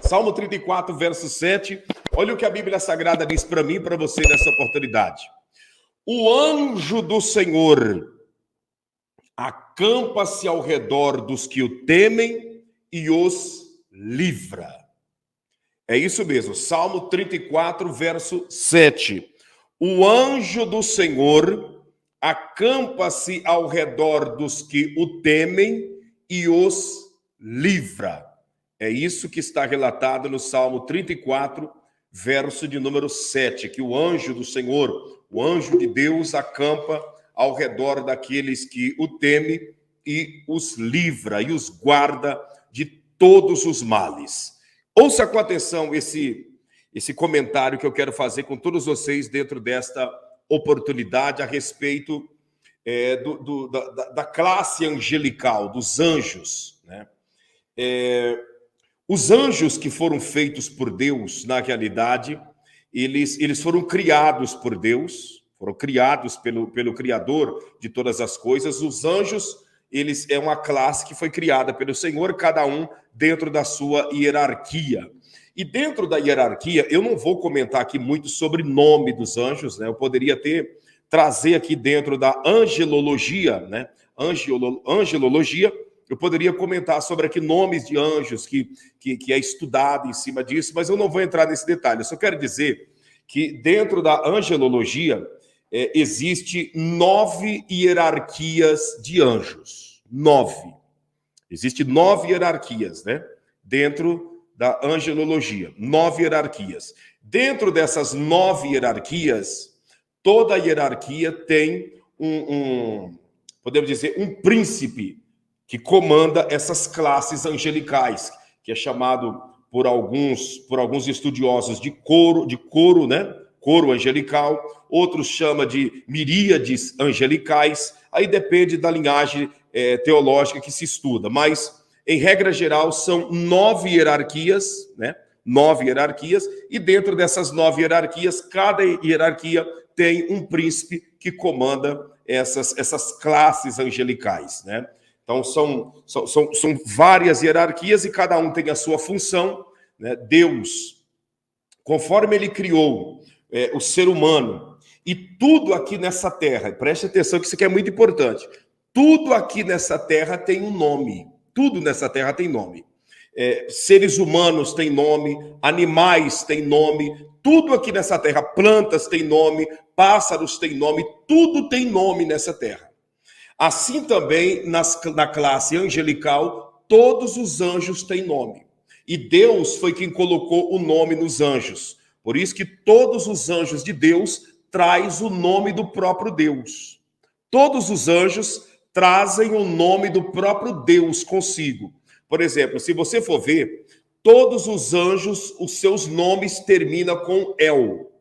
Salmo 34, verso 7. Olha o que a Bíblia Sagrada diz para mim e para você nessa oportunidade. O anjo do Senhor acampa-se ao redor dos que o temem e os livra. É isso mesmo, Salmo 34, verso 7. O anjo do Senhor acampa-se ao redor dos que o temem e os livra. É isso que está relatado no Salmo 34, verso de número 7, que o anjo do Senhor, o anjo de Deus, acampa ao redor daqueles que o temem e os livra e os guarda de todos os males. Ouça com atenção esse comentário que eu quero fazer com todos vocês dentro desta oportunidade a respeito da classe angelical, dos anjos, né? Os anjos que foram feitos por Deus, na realidade, eles foram criados por Deus, foram criados pelo Criador de todas as coisas. Os anjos, eles é uma classe que foi criada pelo Senhor, cada um dentro da sua hierarquia. E dentro da hierarquia, eu não vou comentar aqui muito sobre o nome dos anjos, né? Eu poderia trazer aqui dentro da angelologia, né? Angelologia, eu poderia comentar sobre aqui nomes de anjos que é estudado em cima disso, mas eu não vou entrar nesse detalhe. Eu só quero dizer que dentro da angelologia existe 9 hierarquias de anjos. 9. Existem 9 hierarquias, né? Dentro da angelologia. 9 hierarquias. Dentro dessas 9 hierarquias, toda hierarquia tem podemos dizer, um príncipe que comanda essas classes angelicais, que é chamado por alguns estudiosos de coro, né? Coro angelical, outros chamam de miríades angelicais, aí depende da linhagem teológica que se estuda, mas, em regra geral, são 9 hierarquias, né? 9 hierarquias, e dentro dessas 9 hierarquias, cada hierarquia tem um príncipe que comanda essas classes angelicais, né? Então, são várias hierarquias e cada um tem a sua função, né? Deus, conforme ele criou o ser humano e tudo aqui nessa terra, preste atenção que isso aqui é muito importante, tudo aqui nessa terra tem um nome, tudo nessa terra tem nome. Seres humanos têm nome, animais têm nome, tudo aqui nessa terra, plantas têm nome, pássaros têm nome, tudo tem nome nessa terra. Assim também, na classe angelical, todos os anjos têm nome. E Deus foi quem colocou o nome nos anjos. Por isso que todos os anjos de Deus traz o nome do próprio Deus. Todos os anjos trazem o nome do próprio Deus consigo. Por exemplo, se você for ver, todos os anjos, os seus nomes terminam com El.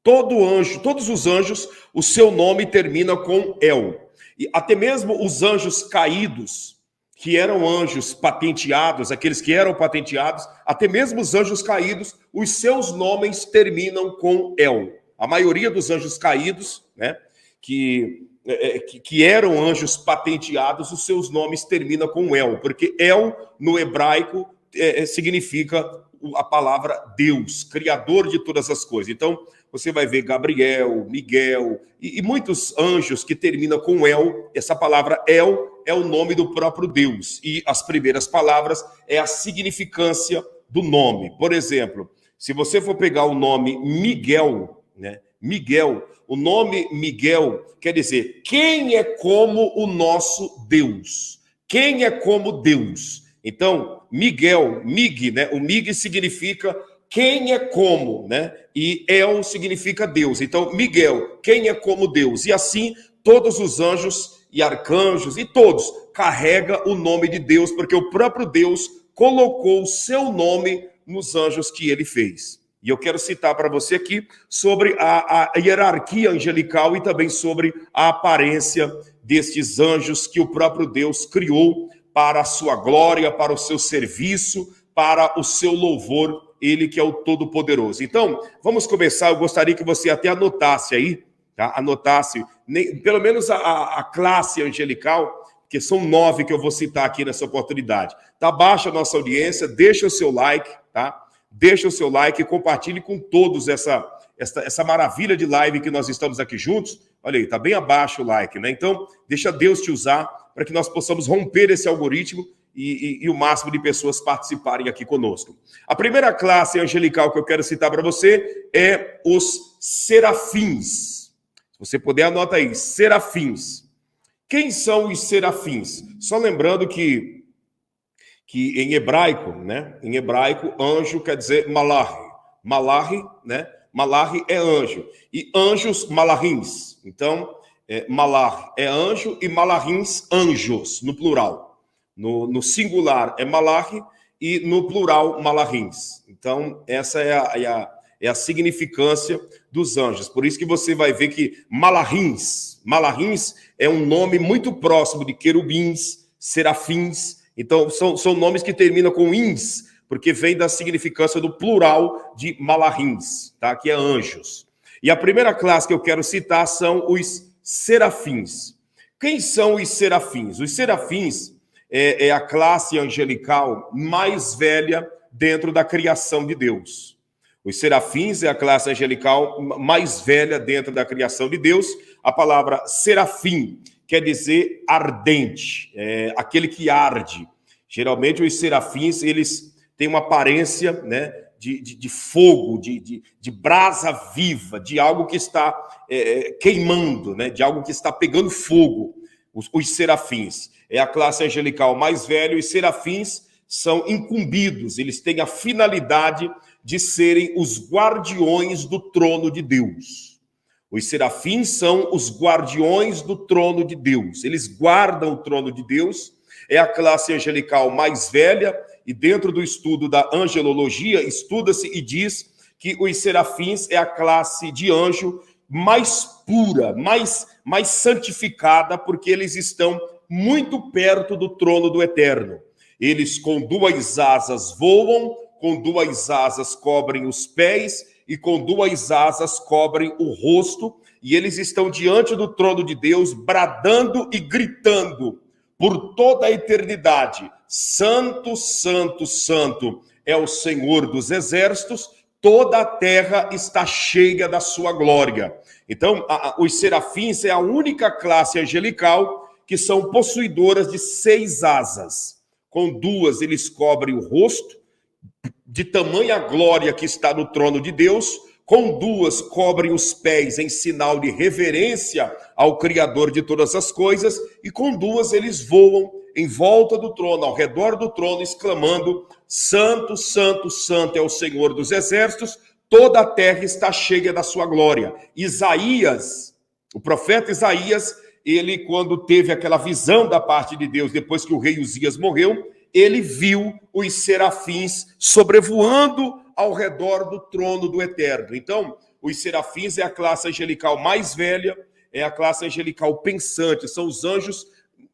Todos os anjos, o seu nome termina com El. E até mesmo os anjos caídos, que eram anjos patenteados, aqueles que eram patenteados, até mesmo os anjos caídos, os seus nomes terminam com El. A maioria dos anjos caídos, né, que eram anjos patenteados, os seus nomes terminam com El, porque El, no hebraico, significa a palavra Deus, criador de todas as coisas. Então, você vai ver Gabriel, Miguel e muitos anjos que terminam com El. Essa palavra El é o nome do próprio Deus. E as primeiras palavras é a significância do nome. Por exemplo, se você for pegar o nome Miguel, né? Miguel, o nome Miguel quer dizer quem é como o nosso Deus. Quem é como Deus. Então, Miguel, Mig, né? O Mig significa quem é como, né? E El significa Deus. Então, Miguel, quem é como Deus. E assim, todos os anjos e arcanjos e todos carregam o nome de Deus, porque o próprio Deus colocou o seu nome nos anjos que ele fez. E eu quero citar para você aqui sobre a hierarquia angelical e também sobre a aparência destes anjos que o próprio Deus criou para a sua glória, para o seu serviço, para o seu louvor, ele que é o Todo-Poderoso. Então, vamos começar. Eu gostaria que você até anotasse aí, tá? Anotasse, pelo menos a classe angelical, que são 9 que eu vou citar aqui nessa oportunidade. Tá baixa a nossa audiência, deixa o seu like, tá? deixa o seu like e compartilhe com todos essa maravilha de live que nós estamos aqui juntos. Olha aí, está bem abaixo o like, né? Então, deixa Deus te usar para que nós possamos romper esse algoritmo e o máximo de pessoas participarem aqui conosco. A primeira classe angelical que eu quero citar para você é os serafins. Se você puder, anota aí, serafins. Quem são os serafins? Só lembrando que em hebraico, né? Em hebraico, anjo quer dizer malachi. Malachi, né? Malachi é anjo. E anjos, malachins. Então, malachi é anjo e malachins, anjos, no plural. No singular é malachi e no plural, malachins. Então, essa é a significância dos anjos. Por isso que você vai ver que malachins é um nome muito próximo de querubins, serafins. Então, são nomes que terminam com ins, porque vem da significância do plural de malachins, tá? Que é anjos. E a primeira classe que eu quero citar são os serafins. Quem são os serafins? Os serafins é a classe angelical mais velha dentro da criação de Deus. Os serafins é a classe angelical mais velha dentro da criação de Deus. A palavra serafim quer dizer ardente, aquele que arde. Geralmente os serafins, eles têm uma aparência, né, de fogo, de brasa viva, de algo que está queimando, né, de algo que está pegando fogo. Os serafins é a classe angelical mais velha. Os serafins são incumbidos, eles têm a finalidade de serem os guardiões do trono de Deus. Os serafins são os guardiões do trono de Deus, eles guardam o trono de Deus. É a classe angelical mais velha, e dentro do estudo da angelologia, estuda-se e diz que os serafins é a classe de anjo mais pura, mais santificada, porque eles estão muito perto do trono do Eterno. Eles com duas asas voam, com duas asas cobrem os pés e com duas asas cobrem o rosto, e eles estão diante do trono de Deus, bradando e gritando por toda a eternidade: Santo, Santo, Santo é o Senhor dos exércitos, toda a terra está cheia da sua glória. Então, os serafins é a única classe angelical que são possuidoras de 6 asas. Com 2 eles cobrem o rosto, de tamanha glória que está no trono de Deus. Com 2 cobrem os pés em sinal de reverência ao Criador de todas as coisas. E com 2 eles voam em volta do trono, ao redor do trono, exclamando: Santo, Santo, Santo é o Senhor dos exércitos, toda a terra está cheia da sua glória. Isaías, o profeta Isaías, ele, quando teve aquela visão da parte de Deus, depois que o rei Uzias morreu, ele viu os serafins sobrevoando ao redor do trono do Eterno. Então, os serafins é a classe angelical mais velha, é a classe angelical pensante, são os anjos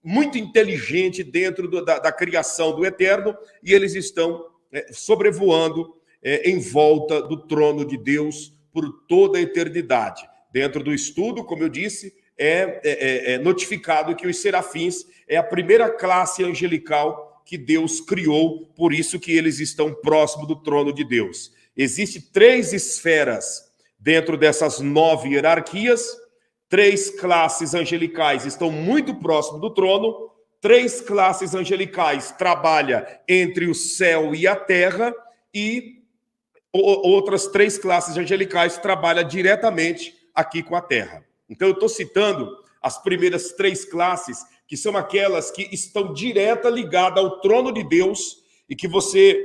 muito inteligentes dentro da criação do Eterno, e eles estão sobrevoando em volta do trono de Deus por toda a eternidade. Dentro do estudo, como eu disse, é notificado que os serafins é a primeira classe angelical que Deus criou, por isso que eles estão próximo do trono de Deus. Existem 3 esferas dentro dessas 9 hierarquias, 3 classes angelicais estão muito próximo do trono, 3 classes angelicais trabalham entre o céu e a terra, e outras 3 classes angelicais trabalham diretamente aqui com a terra. Então, eu estou citando as primeiras 3 classes, que são aquelas que estão direta ligadas ao trono de Deus, e que você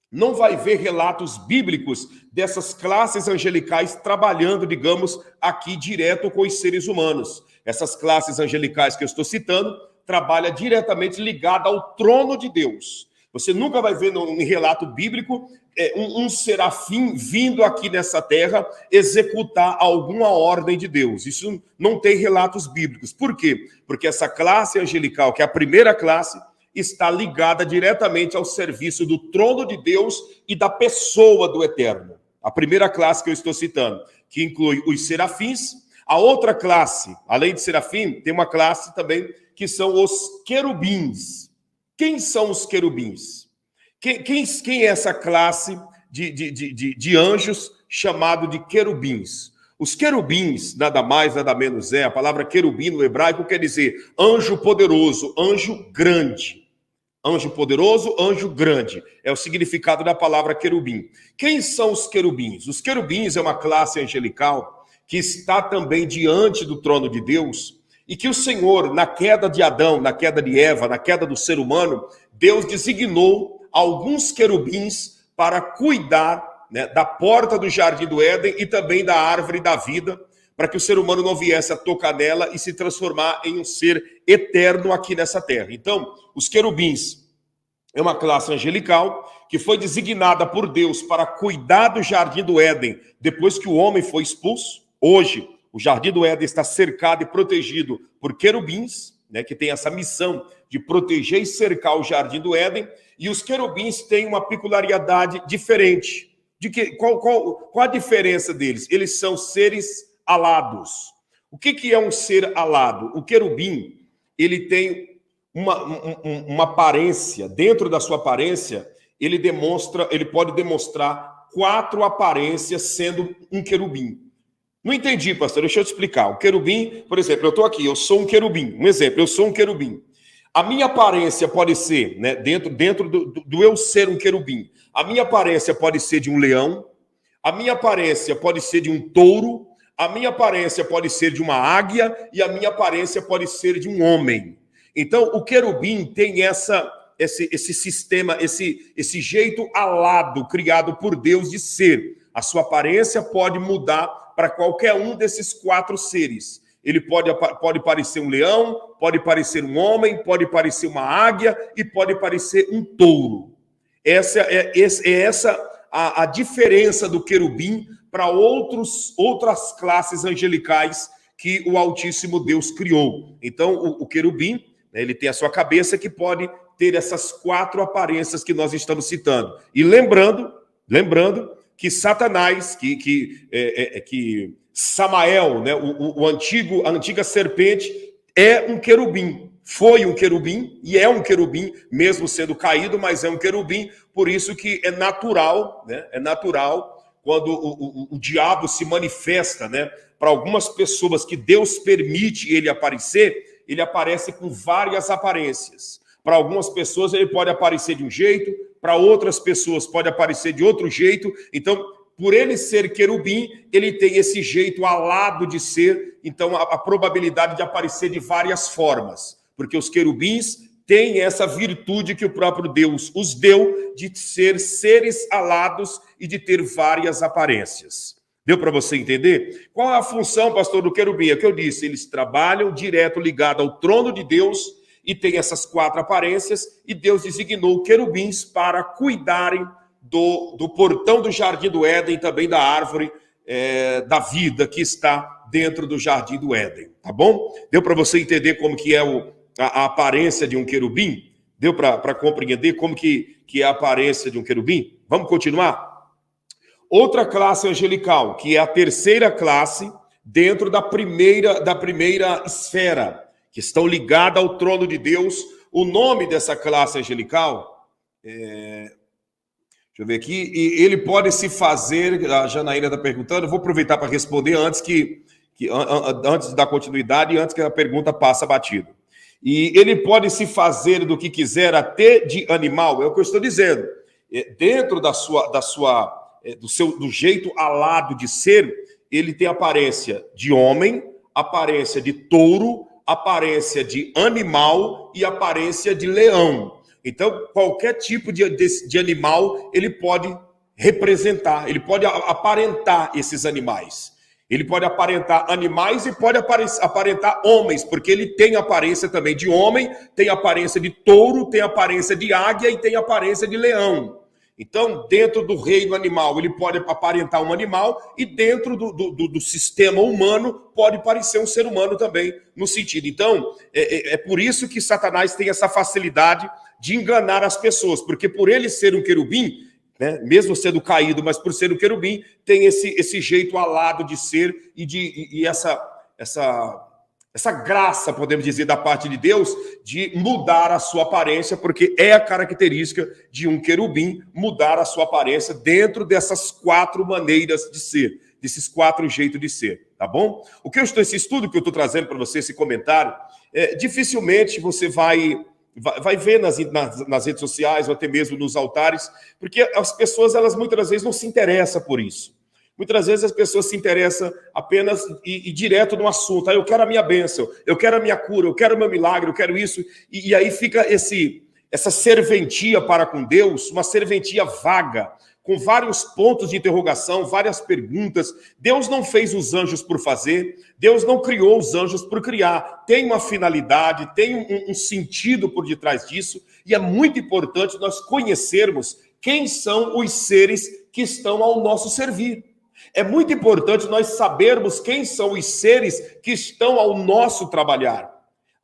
não vai ver relatos bíblicos dessas classes angelicais trabalhando, digamos, aqui direto com os seres humanos. Essas classes angelicais que eu estou citando trabalham diretamente ligada ao trono de Deus. Você nunca vai ver em relato bíblico um serafim vindo aqui nessa terra executar alguma ordem de Deus. Isso não tem relatos bíblicos. Por quê? Porque essa classe angelical, que é a primeira classe, está ligada diretamente ao serviço do trono de Deus e da pessoa do Eterno. A primeira classe que eu estou citando, que inclui os serafins. A outra classe, além de serafim, tem uma classe também que são os querubins. Quem são os querubins? Quem é essa classe de anjos chamado de querubins. Os querubins, nada mais, nada menos a palavra querubim no hebraico quer dizer anjo poderoso, anjo grande. Anjo poderoso, anjo grande. É o significado da palavra querubim. Quem são os querubins? Os querubins é uma classe angelical que está também diante do trono de Deus e que o Senhor, na queda de Adão, na queda de Eva, na queda do ser humano, Deus designou alguns querubins para cuidar, né, da porta do jardim do Éden e também da árvore da vida, para que o ser humano não viesse a tocar nela e se transformar em um ser eterno aqui nessa terra. Então, os querubins é uma classe angelical que foi designada por Deus para cuidar do jardim do Éden depois que o homem foi expulso. Hoje, o jardim do Éden está cercado e protegido por querubins, né, que tem essa missão de proteger e cercar o jardim do Éden, e os querubins têm uma peculiaridade diferente. Qual a diferença deles? Eles são seres alados. O que é um ser alado? O querubim, ele tem uma aparência, dentro da sua aparência, ele pode demonstrar 4 aparências sendo um querubim. Não entendi, pastor, deixa eu te explicar. O querubim, por exemplo, eu estou aqui, eu sou um querubim. Um exemplo, eu sou um querubim. A minha aparência pode ser, né, dentro do eu ser um querubim, a minha aparência pode ser de um leão, a minha aparência pode ser de um touro, a minha aparência pode ser de uma águia e a minha aparência pode ser de um homem. Então, o querubim tem esse sistema, esse jeito alado, criado por Deus de ser. A sua aparência pode mudar para qualquer um desses 4 seres. Ele pode parecer um leão, pode parecer um homem, pode parecer uma águia e pode parecer um touro. Essa é a diferença do querubim para outras classes angelicais que o Altíssimo Deus criou. Então, o querubim, né, ele tem a sua cabeça que pode ter essas 4 aparências que nós estamos citando. E lembrando que Satanás, que Samael, né, a antiga serpente, é um querubim. Foi um querubim e é um querubim, mesmo sendo caído, mas é um querubim. Por isso que é natural, né? É natural quando o diabo se manifesta, né? Para algumas pessoas que Deus permite ele aparece com várias aparências. Para algumas pessoas ele pode aparecer de um jeito, para outras pessoas pode aparecer de outro jeito. Então, por ele ser querubim, ele tem esse jeito alado de ser, então a probabilidade de aparecer de várias formas, porque os querubins têm essa virtude que o próprio Deus os deu de ser seres alados e de ter várias aparências. Deu para você entender? Qual é a função, pastor, do querubim? É o que eu disse, eles trabalham direto ligado ao trono de Deus e tem essas 4 aparências, e Deus designou querubins para cuidarem do portão do jardim do Éden, também da árvore da vida que está dentro do jardim do Éden, tá bom? Deu para você entender como que é a aparência de um querubim? Deu para compreender como que é a aparência de um querubim? Vamos continuar? Outra classe angelical, que é a terceira classe dentro da primeira esfera, que estão ligada ao trono de Deus. O nome dessa classe angelical deixa eu ver aqui. E ele pode se fazer, a Janaína está perguntando, eu vou aproveitar para responder antes antes da continuidade e antes que a pergunta passe batido. E ele pode se fazer do que quiser, até de animal, é o que eu estou dizendo. Dentro do jeito alado de ser, ele tem aparência de homem, aparência de touro, aparência de animal e aparência de leão. Então, qualquer tipo de animal, ele pode representar, ele pode aparentar esses animais. Ele pode aparentar animais e pode aparentar homens, porque ele tem aparência também de homem, tem aparência de touro, tem aparência de águia e tem aparência de leão. Então, dentro do reino animal, ele pode aparentar um animal e dentro do sistema humano pode parecer um ser humano também, no sentido. Então, é por isso que Satanás tem essa facilidade de enganar as pessoas, porque por ele ser um querubim, né, mesmo sendo caído, mas por ser um querubim, tem esse jeito alado de ser e essa essa graça, podemos dizer, da parte de Deus, de mudar a sua aparência, porque é a característica de um querubim, mudar a sua aparência dentro dessas 4 maneiras de ser, desses 4 jeitos de ser, tá bom? Esse estudo que eu estou trazendo para você, esse comentário, dificilmente você vai ver nas redes sociais ou até mesmo nos altares, porque as pessoas, elas muitas das vezes não se interessam por isso. Muitas vezes as pessoas se interessam apenas e direto no assunto. Eu quero a minha bênção, eu quero a minha cura, eu quero o meu milagre, eu quero isso. E aí fica essa serventia para com Deus, uma serventia vaga, com vários pontos de interrogação, várias perguntas. Deus não fez os anjos por fazer, Deus não criou os anjos por criar. Tem uma finalidade, tem um sentido por detrás disso, e é muito importante nós conhecermos quem são os seres que estão ao nosso servir. É muito importante nós sabermos quem são os seres que estão ao nosso trabalhar,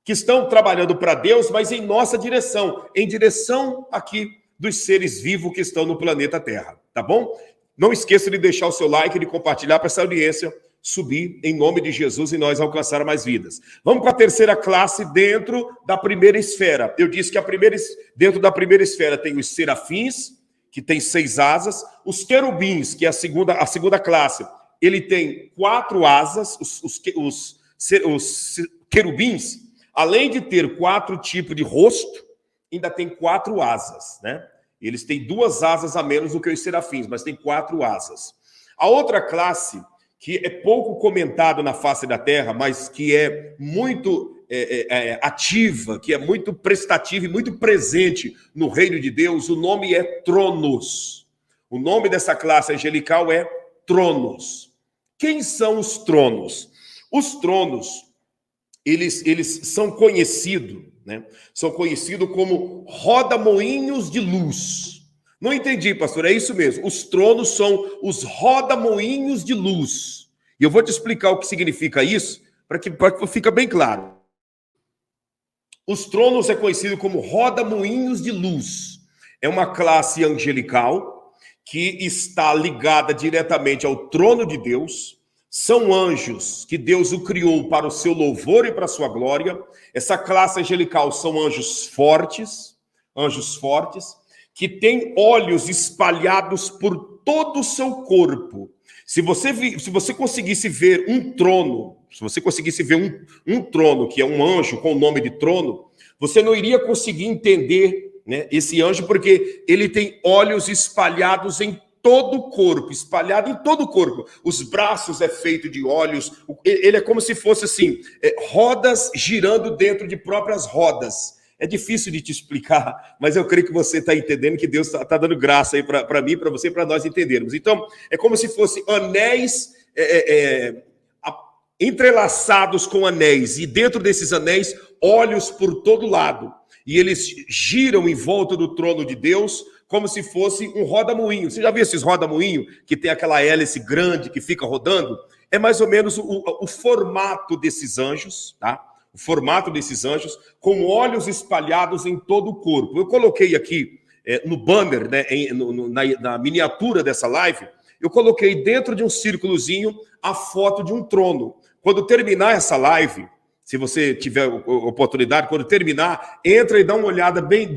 que estão trabalhando para Deus, mas em nossa direção, em direção aqui dos seres vivos que estão no planeta Terra, tá bom? Não esqueça de deixar o seu like e de compartilhar para essa audiência subir em nome de Jesus e nós alcançar mais vidas. Vamos para a terceira classe dentro da primeira esfera. Eu disse que dentro da primeira esfera tem os serafins, que tem 6 asas, os querubins, que é a segunda classe, ele tem 4 asas, os querubins, além de ter 4 tipos de rosto, ainda tem 4 asas, né? Eles têm 2 asas a menos do que os serafins, mas tem 4 asas. A outra classe, que é pouco comentado na face da terra, mas que é muito ativa, que é muito prestativa e muito presente no reino de Deus, o nome é tronos. O nome dessa classe angelical é tronos. Quem são os tronos? Os tronos, eles são conhecidos, né? São conhecidos como roda-moinhos de luz. Não entendi, pastor, é isso mesmo. Os tronos são os roda-moinhos de luz. E eu vou te explicar o que significa isso, para que fique bem claro. Os tronos é conhecido como roda-moinhos de luz. É uma classe angelical que está ligada diretamente ao trono de Deus. São anjos que Deus o criou para o seu louvor e para a sua glória. Essa classe angelical são anjos fortes, que têm olhos espalhados por todo o seu corpo. Se você conseguisse ver um trono, um trono, que é um anjo com o nome de trono, você não iria conseguir entender, né, esse anjo, porque ele tem olhos espalhados em todo o corpo, espalhado em todo o corpo. Os braços é feito de olhos, ele é como se fosse assim, rodas girando dentro de próprias rodas. É difícil de te explicar, mas eu creio que você está entendendo, que Deus está dando graça aí para mim, para você, para nós entendermos. Então, é como se fosse anéis entrelaçados com anéis, e dentro desses anéis, olhos por todo lado. E eles giram em volta do trono de Deus, como se fosse um roda-moinho. Você já viu esses roda-moinho, que tem aquela hélice grande que fica rodando? É mais ou menos o formato desses anjos, tá? O formato desses anjos, com olhos espalhados em todo o corpo. Eu coloquei aqui no banner, né, na miniatura dessa live, eu coloquei dentro de um círculozinho a foto de um trono. Quando terminar essa live, se você tiver oportunidade, quando terminar, entra e dá uma olhada bem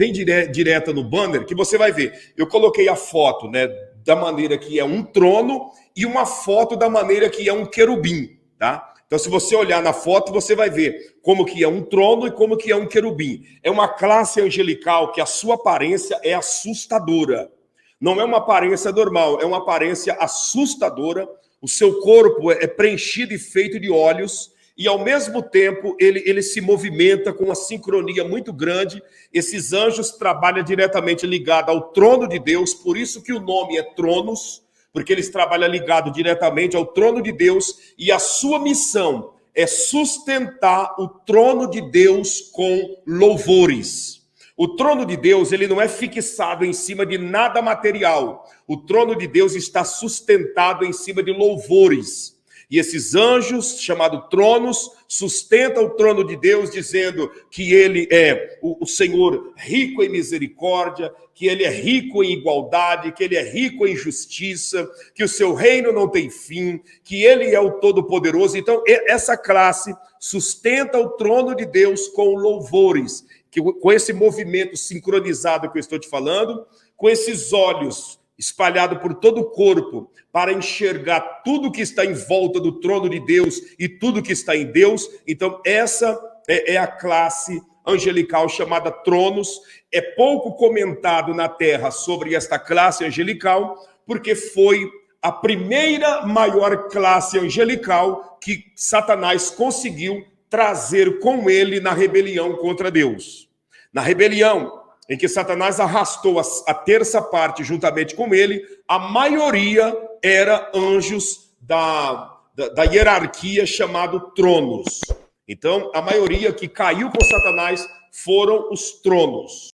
direta no banner, que você vai ver. Eu coloquei a foto, né, da maneira que é um trono e uma foto da maneira que é um querubim, tá? Então, se você olhar na foto, você vai ver como que é um trono e como que é um querubim. É uma classe angelical que a sua aparência é assustadora. Não é uma aparência normal, é uma aparência assustadora. O seu corpo é preenchido e feito de olhos, e ao mesmo tempo ele se movimenta com uma sincronia muito grande. Esses anjos trabalham diretamente ligados ao trono de Deus, por isso que o nome é tronos, porque eles trabalham ligado diretamente ao trono de Deus, e a sua missão é sustentar o trono de Deus com louvores. O trono de Deus, ele não é fixado em cima de nada material. O trono de Deus está sustentado em cima de louvores. E esses anjos, chamados tronos, sustenta o trono de Deus, dizendo que ele é o Senhor rico em misericórdia, que ele é rico em igualdade, que ele é rico em justiça, que o seu reino não tem fim, que ele é o Todo-Poderoso. Então, essa classe sustenta o trono de Deus com louvores, com esse movimento sincronizado que eu estou te falando, com esses olhos espalhados por todo o corpo, para enxergar tudo que está em volta do trono de Deus e tudo que está em Deus. Então, essa é a classe angelical chamada tronos. É pouco comentado na Terra sobre esta classe angelical, porque foi a primeira maior classe angelical que Satanás conseguiu trazer com ele na rebelião contra Deus. Na rebelião em que Satanás arrastou a terça parte juntamente com ele, a maioria era anjos da hierarquia chamado tronos. Então, a maioria que caiu com Satanás foram os tronos.